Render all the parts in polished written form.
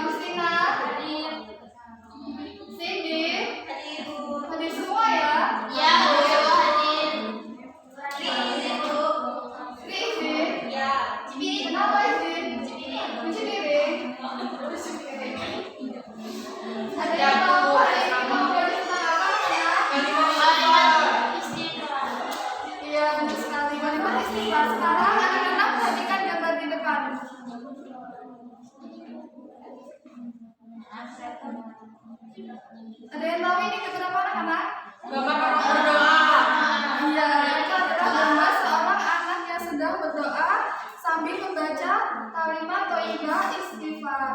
Agustina, Cindy, hadir semua ya? Ya, hadir. Izin? Ya. Kenapa izin? Cibiri. Ada yang tahu hari ini mau belajar tentang apa? Iya, benar sekali. Kalimat istighfar. Sekarang anak-anak perhatikan gambar di depan. Ada yang tahu ini keberapa anak-anak? Gambar orang berdoa. Iya, itu adalah gambar seorang anak yang sedang berdoa sambil membaca kalimat thayyibah istighfar.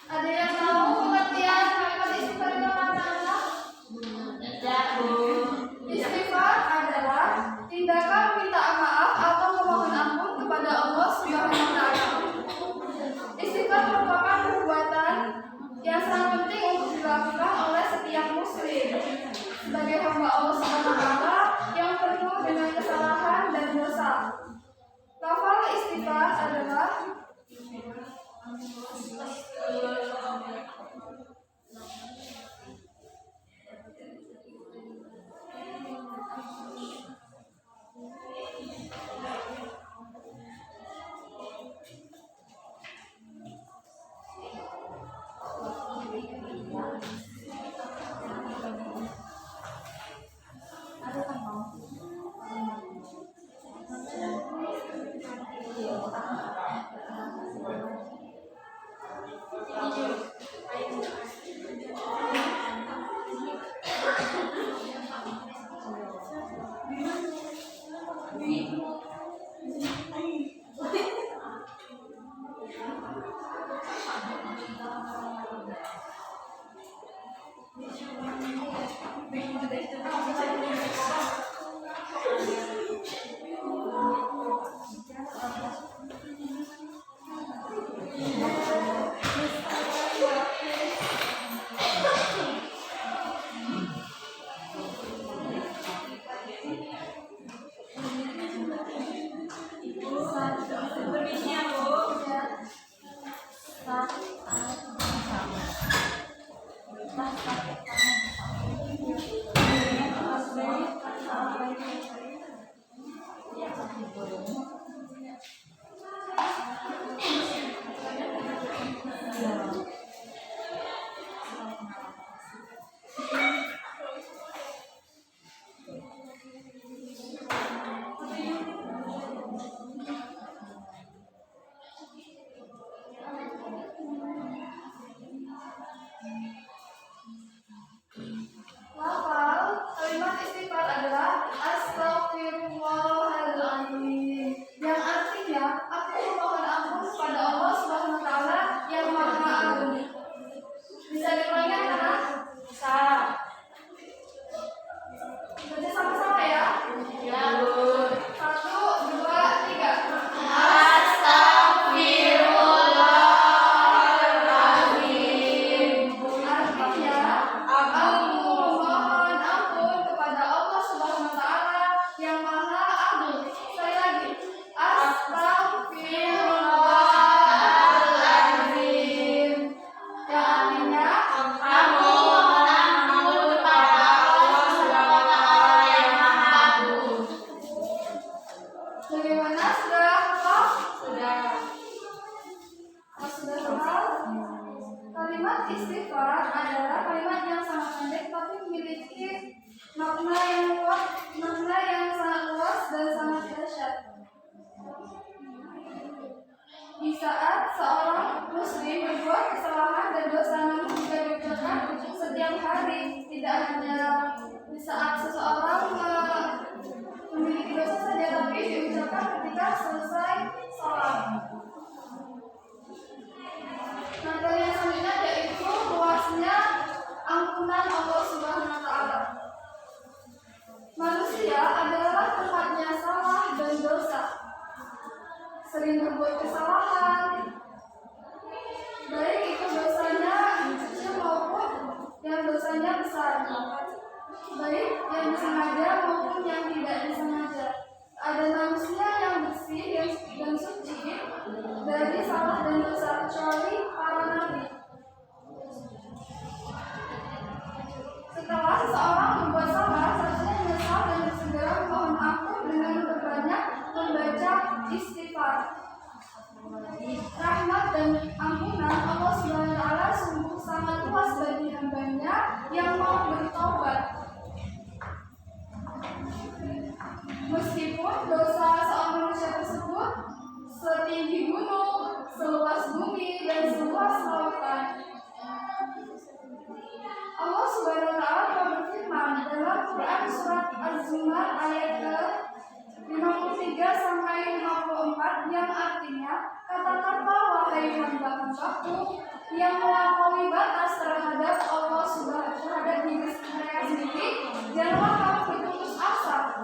Ada yang tahu pengertian kalimat istighfar itu apa anak-anak? Tidak, Bu. Istighfar adalah tindakan meminta maaf atau memohon ampun kepada Allah Subhanahu wa taala. Istighfar merupakan perbuatan yang sangat penting untuk dilakukan oleh setiap muslim sebagai hamba Allah Subhanahu wa taala yang penuh dengan kesalahan dan dosa. Lafal istighfar adalah lafal kalimat istighfar adalah Astaghfirullahaladzim, yang artinya aku memohon ampun kepada Allah Subhanahu wa taala yang Maha Agung. Bisa diulangi anak-anak? Bisa. Baca sama-sama ya. Ya, Bu. 1, 2, 3. Astagfirullahaladzim. Artinya aku memohon ampun kepada Allah Subhanahu wa taala yang Maha Agung. Sekali lagi. Astaghfirullahaladzim, yang artinya Aku mohon ampun kepada Allah Subhanahu wa taala yang Maha Agung. bagaimana, sudah hafal? Sudah. Apa sudah hafal? Kalimat istighfar adalah kalimat yang sangat pendek tapi memiliki makna yang sangat luas dan sangat dahsyat. Di saat seorang muslim berbuat kesalahan dan dosa namun juga diucapkan setiap hari, tidak hanya di saat seseorang memiliki dosa saja, tapi diucapkan ketika selesai sholat. Materi yang selanjutnya yaitu luasnya ampunan Allah Subhanahu wa taala. Manusia adalah tempatnya salah dan dosa. Sering berbuat kesalahan, baik itu dosanya kecil maupun yang dosanya besar, baik yang disengaja maupun yang tidak disengaja. Ada manusia yang bersih dan suci dari salah dan dosa kecuali para nabi. Setelah seseorang berbuat salah, seharusnya menyesal dan segera memohon ampun dengan berbanyak membaca istighfar. Rahmat dan ampunan Allah Subhanahu wa taala sungguh sangat luas bagi hambanya yang mau bertobat. Meskipun dosa seorang manusia tersebut setinggi gunung, seluas bumi, dan seluas lautan, Allah Subhanahu wa taala telah berfirman dalam Quran surat Az-Zumar ayat ke-53 sampai 54 yang artinya, katakanlah wahai hamba-hambaku yang melampaui batas terhadap Allah Subhanahu terhadap diri mereka sendiri, janganlah kamu berputus asa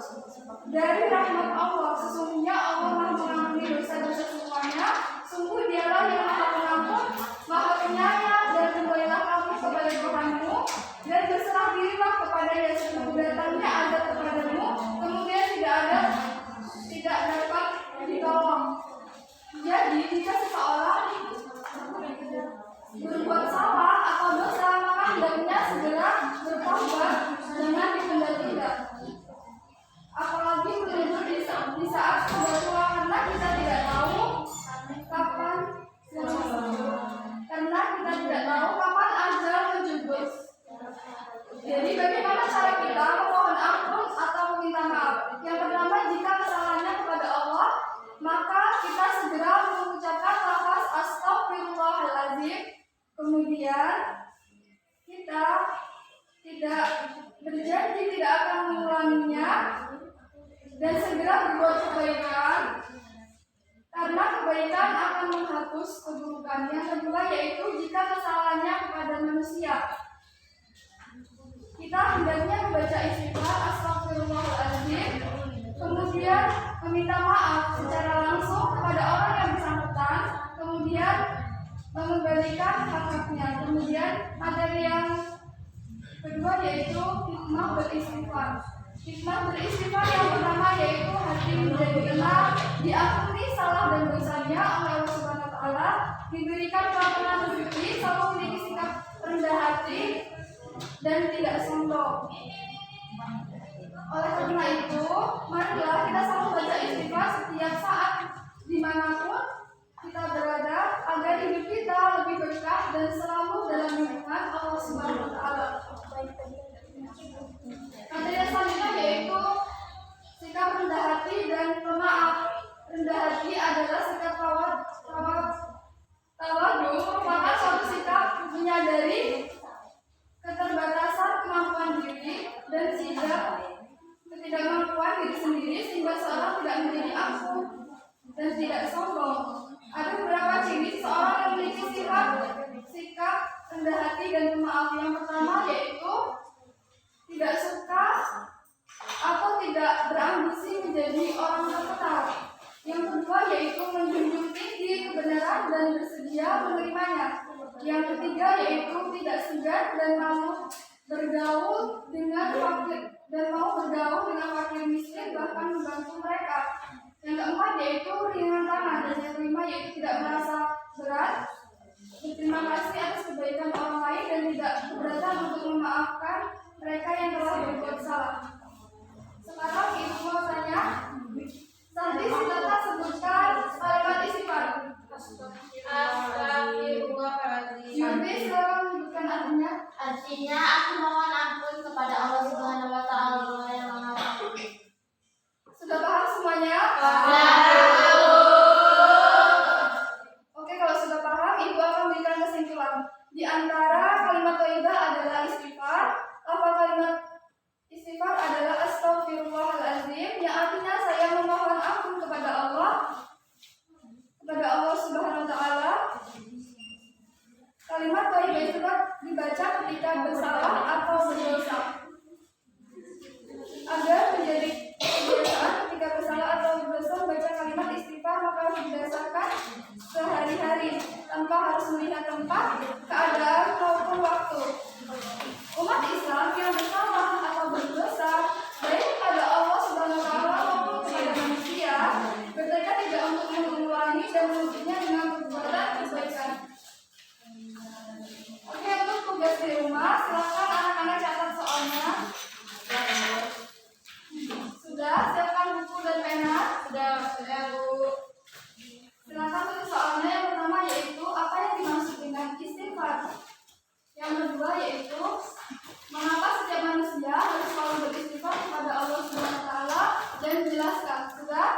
dari rahmat Allah. Sesungguhnya Allah Maha mengampuni dosa-dosa semuanya. Sungguh Dialah yang Maha Pengampun, Maha Penyayang, dan kembalilah kamu kepada Tuhanmu dan berserah dirilah kepadanya sebelum datangnya azab kepadamu, kemudian tidak dapat ditolong. Jadi jika seseorang berbuat salah atau dosa, maka hendaknya segera bertobat, jangan ditunda-tunda. Apalagi menuju di saat sudah tua, karena kita tidak tahu kapan ajal menjemput. Jadi bagaimana cara kita memohon ampun atau meminta maaf? Yang pertama, jika kesalahannya kepada Allah, maka kita segera mengucapkan lafaz Astaghfirullahaladzim. Kemudian kita tidak berjanji tidak akan mengulanginya dan segera berbuat kebaikan, karena kebaikan akan menghapus keburukan. Yang kedua yaitu jika kesalahannya kepada manusia, kita hendaknya membaca istighfar Astaghfirullahaladzim, kemudian meminta maaf secara langsung kepada orang yang bersangkutan, kemudian mengembalikan hak-haknya. Kemudian materi yang kedua yaitu hikmah beristighfar. Hikmah beristighfar yang pertama yaitu hati menjadi tenang, diampuni salah dan dosanya oleh Allah Subhanahu wa taala, diberikan keampunan rezeki, selalu memiliki sikap rendah hati dan tidak sombong. Oleh karena itu, marilah kita selalu baca istighfar setiap saat dimanapun kita berada, agar hidup kita lebih berkah dan selalu dalam lindungan Allah Subhanahu wa taala. Materi selanjutnya yaitu sikap rendah hati dan pemaaf. Rendah hati adalah sikap tawadu, merupakan suatu sikap menyadari keterbatasan kemampuan diri dan ketidakmampuan diri sendiri, sehingga seorang tidak menjadi angkuh dan tidak sombong. Ada beberapa ciri seorang yang memiliki sikap rendah hati dan pemaaf. Yang pertama yaitu tidak suka atau tidak berambisi menjadi orang terkenal. Yang kedua yaitu menjunjung tinggi kebenaran dan bersedia menerimanya. Yang ketiga yaitu tidak segan dan mau bergaul dengan fakir miskin, bahkan membantu mereka. Yang keempat yaitu ringan tangan, dan yang kelima yaitu tidak merasa berat, berterima kasih atas kebaikan orang lain, dan tidak keberatan untuk memaafkan mereka yang telah berbuat salah. Sekarang ibu mau tanya, Santi silakan sebutkan kalimat istighfar. Astagfirullahaladzim. Yudi silakan menyebutkan artinya. Artinya aku mohon ampun kepada Allah Subhanahu wa taala yang Maha Pengampun. Sudah paham semuanya? Oke, kalau sudah paham, ibu akan memberikan kesimpulan. Di antara kalimat thayyibah adalah istighfar. Apa kalimat istighfar adalah Astaghfirullahaladzim, yang artinya saya memohon ampun kepada Allah Subhanahu wa taala. Kalimat thayyibah itu dibaca ketika bersalah atau berdosa. Agar menjadi kebiasaan ketika bersalah atau berdosa membaca kalimat istighfar, maka harus didasarkan sehari-hari tanpa harus melihat tempat, keadaan maupun waktu. Umat Islam yang bersalah atau berdosa baik kepada Allah Subhanahu wa taala maupun kepada manusia bertekad tidak untuk mengulangi dan mewujudnya dengan perbuatan kebaikan. Oke, untuk tugas di rumah, silakan anak-anak catat soalnya. Sudah, siapkan buku dan pena. Sudah Bu. Silakan tulis soalnya. Yang pertama yaitu apa yang dimaksud dengan istighfar. Yang kedua yaitu mengapa setiap manusia harus selalu beristighfar kepada Allah Subhanahu wa taala dan menjelaskan. Sudah?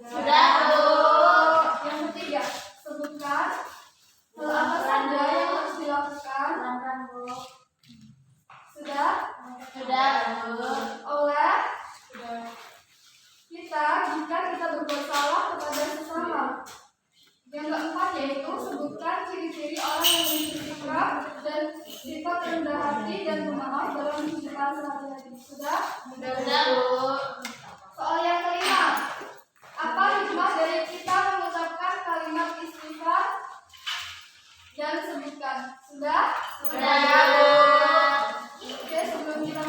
Sudah Bu. Yang ketiga, sebutkan hal apa saja yang harus dilakukan. Sudah? Sudah Bu. Oleh kita jika kita berbuat salah kepada sesama. Yang keempat yaitu sebutkan ciri-ciri orang yang memiliki sikap dan sifat rendah hati dan pemaaf dalam kehidupan sehari-hari. Sudah? Sudah Bu. Soal yang kelima, apa hikmah dari kita mengucapkan kalimat istighfar dan sebutkan. Sudah? Sudah Bu. Oke, sebelum kita